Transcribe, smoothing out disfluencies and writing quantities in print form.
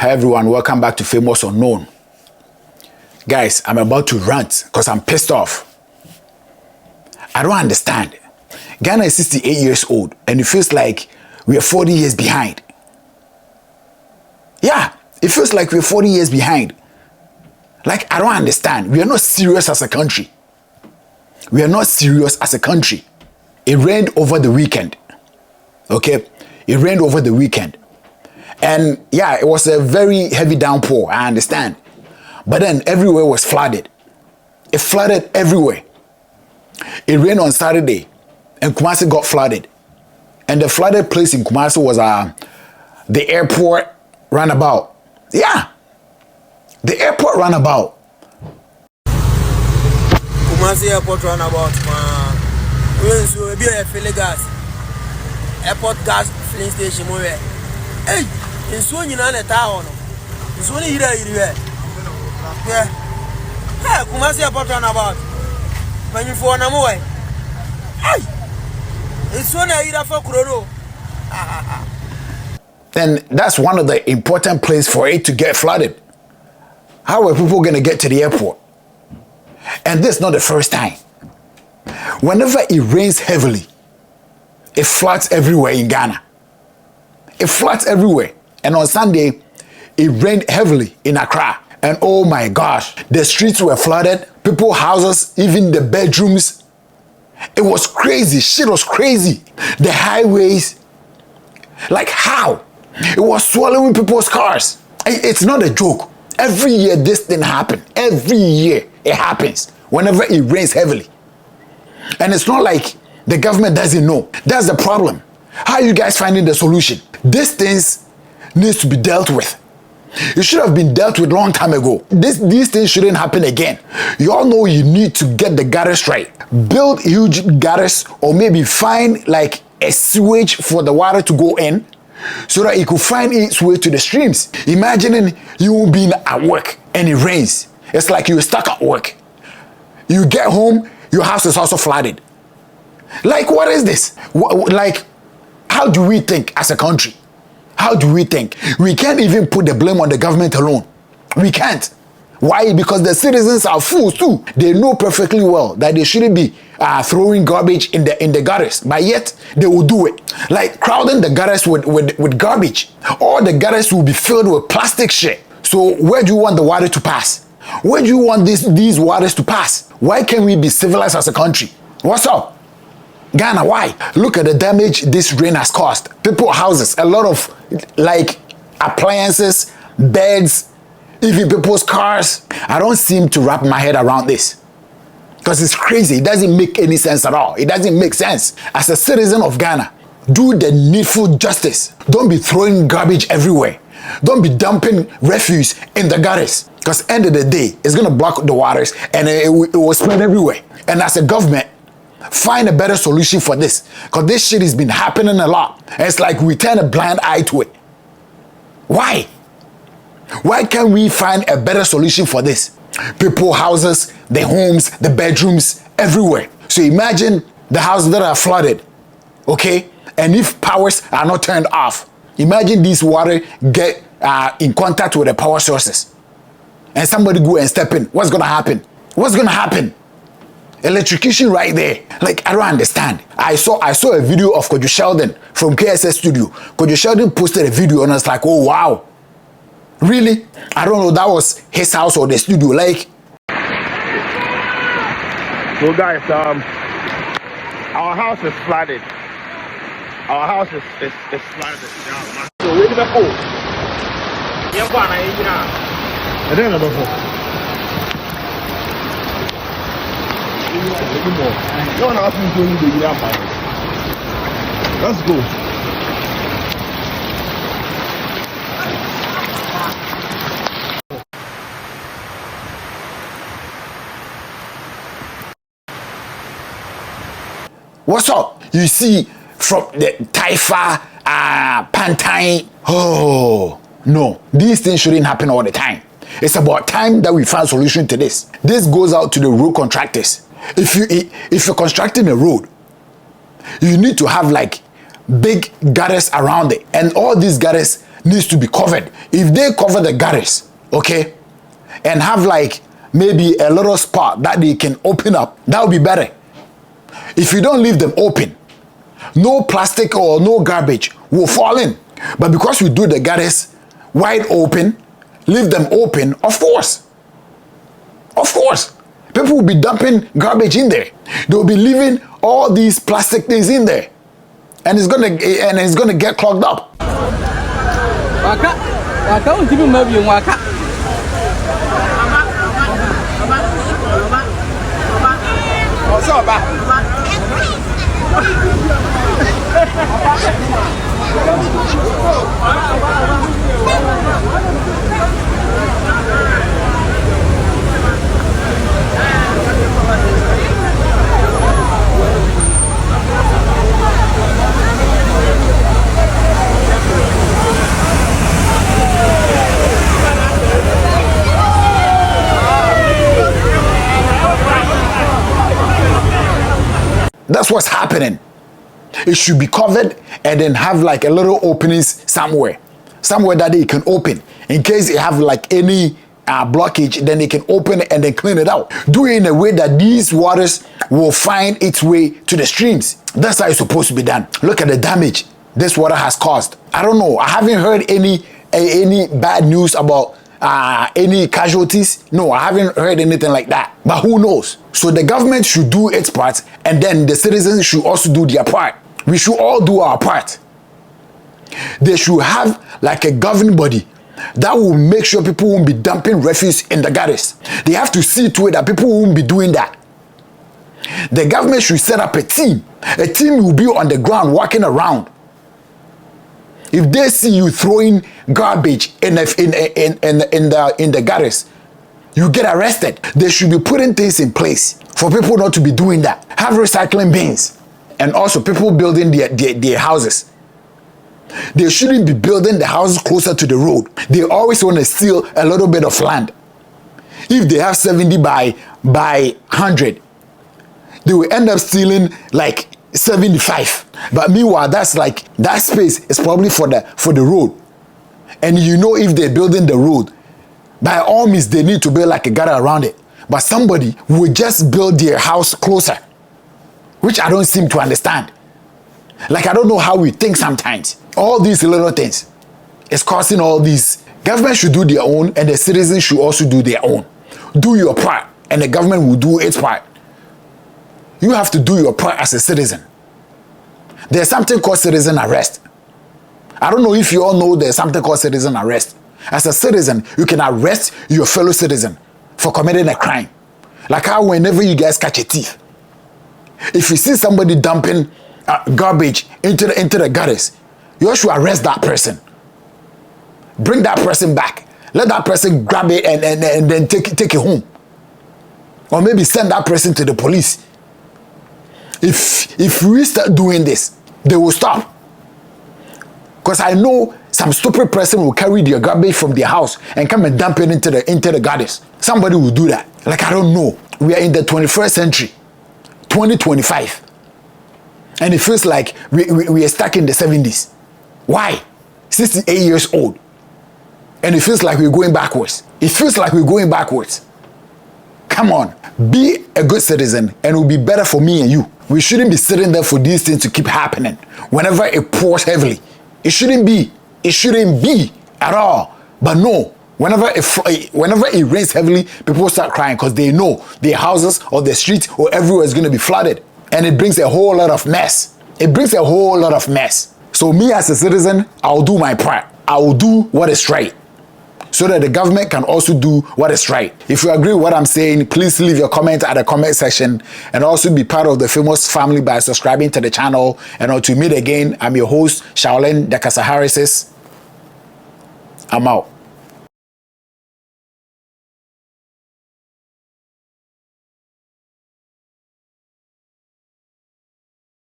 Hi everyone, welcome back to Famous Unknown. Guys, I'm about to rant because I'm pissed off. I don't understand. Ghana is 68 years old and it feels like we are 40 years behind. Yeah, it feels like we're 40 years behind. Like, I don't understand. We are not serious as a country. We are not serious as a country. It rained over the weekend. Okay? It rained over the weekend. And yeah, it was a very heavy downpour, I understand. But then everywhere was flooded. It flooded everywhere. It rained on Saturday and Kumasi got flooded. And the flooded place in Kumasi was the airport runabout. Yeah, the airport runabout. Kumasi airport runabout, man. So be a filling gas. Airport gas filling station, hey. In so you know the town. It's only here. Yeah. Hey, Kumasi airport runabout. When you for na moe. Hey. It's only here for Kuroro. Then that's one of the important places for it to get flooded. How are people going to get to the airport? And this is not the first time. Whenever it rains heavily, it floods everywhere in Ghana. It floods everywhere. And on Sunday, it rained heavily in Accra. And oh my gosh, the streets were flooded. People's houses, even the bedrooms. It was crazy. Shit was crazy. The highways. Like how? It was swallowing people's cars. It's not a joke. Every year this thing happens. Every year it happens. Whenever it rains heavily. And it's not like the government doesn't know. That's the problem. How are you guys finding the solution? These things needs to be dealt with. It should have been dealt with long time ago. These things shouldn't happen again. You all know you need to get the gutters right. Build huge gutters or maybe find like a sewage for the water to go in so that it could find its way to the streams. Imagining you being at work and it rains. It's like you're stuck at work. You get home, your house is also flooded. Like, what is this? Like, how do we think as a country? How do we think? We can't even put the blame on the government alone. We can't. Why? Because the citizens are fools too. They know perfectly well that they shouldn't be throwing garbage in the gutters, but yet they will do it. Like crowding the gutters with garbage. All the gutters will be filled with plastic shit. So where do you want the water to pass? Where do you want these waters to pass? Why can't we be civilized as a country? What's up? Ghana, why? Look at the damage this rain has caused. People's houses, a lot of like appliances, beds, even people's cars. I don't seem to wrap my head around this. Because it's crazy. It doesn't make any sense at all. It doesn't make sense. As a citizen of Ghana, do the needful justice. Don't be throwing garbage everywhere. Don't be dumping refuse in the gutters. Because end of the day, it's going to block the waters and it will spread everywhere. And as a government, find a better solution for this. Because this shit has been happening a lot. And it's like we turn a blind eye to it. Why? Why can't we find a better solution for this? People, houses, the homes, the bedrooms, everywhere. So imagine the houses that are flooded, okay? And if powers are not turned off, imagine this water get in contact with the power sources. And somebody go and step in. What's going to happen? What's going to happen? Electrocution right there. Like, I don't understand. I saw a video of Kojo Sheldon from KSS Studio. Kojo Sheldon posted a video and I was like, oh, wow. Really? I don't know, that was his house or the studio, like. So guys, our house is flooded. Our house is flooded. So where did I go? I don't know. Let's go. What's up? You see from the Taifa, Pantine. Oh, no. These things shouldn't happen all the time. It's about time that we find a solution to this. This goes out to the road contractors. If you're constructing a road, you need to have like big gutters around it. And all these gutters needs to be covered. If they cover the gutters, okay, and have like maybe a little spot that they can open up, that would be better. If you don't leave them open, no plastic or no garbage will fall in. But because we do the gutters wide open, leave them open, of course, people will be dumping garbage in there. They will be leaving all these plastic things in there, and it's gonna get clogged up. That's what's happening. It should be covered and then have like a little openings somewhere that they can open in case they have like any blockage. Then they can open it and then clean it out. Do it in a way that these waters will find its way to the streams. That's how it's supposed to be done. Look at the damage this water has caused. I don't know. I haven't heard any bad news about any casualties. No, I haven't heard anything like that. But who knows? So the government should do its part, and then the citizens should also do their part. We should all do our part. They should have like a governing body that will make sure people won't be dumping refuse in the gutters. They have to see to it that people won't be doing that. The government should set up a team. A team will be on the ground walking around. If they see you throwing garbage in the gutters, you get arrested. They should be putting things in place for people not to be doing that. Have recycling bins. And also people building their houses. They shouldn't be building the houses closer to the road. They always want to steal a little bit of land. If they have 70 by 100, they will end up stealing like 75. But meanwhile, that's like, that space is probably for the road. And you know, if they're building the road, by all means, they need to build like a gutter around it. But somebody will just build their house closer, which I don't seem to understand. Like, I don't know how we think sometimes. All these little things is causing all these. Government should do their own, and the citizens should also do their own. Do your part, and the government will do its part. You have to do your part as a citizen. There's something called citizen arrest. I don't know if you all know there's something called citizen arrest. As a citizen, you can arrest your fellow citizen for committing a crime. Like how whenever you guys catch a thief, if you see somebody dumping garbage into the gutters, you should arrest that person. Bring that person back. Let that person grab it and then take it home. Or maybe send that person to the police. If we start doing this, they will stop. Because I know some stupid person will carry their garbage from their house and come and dump it into the gutters. Somebody will do that. Like, I don't know. We are in the 21st century, 2025. And it feels like we are stuck in the 70s. Why? 68 years old. And it feels like we're going backwards. It feels like we're going backwards. Come on. Be a good citizen, and it will be better for me and you. We shouldn't be sitting there for these things to keep happening. Whenever it pours heavily, it shouldn't be. It shouldn't be at all. But no, whenever it rains heavily, people start crying because they know their houses or their streets or everywhere is going to be flooded. And it brings a whole lot of mess. It brings a whole lot of mess. So me as a citizen, I'll do my part. I will do what is right, so that the government can also do what is right. If you agree with what I'm saying, please leave your comment at the comment section, and also be part of the famous family by subscribing to the channel. And until we meet again, I'm your host, Shaolin Dakasa Harris. I'm out.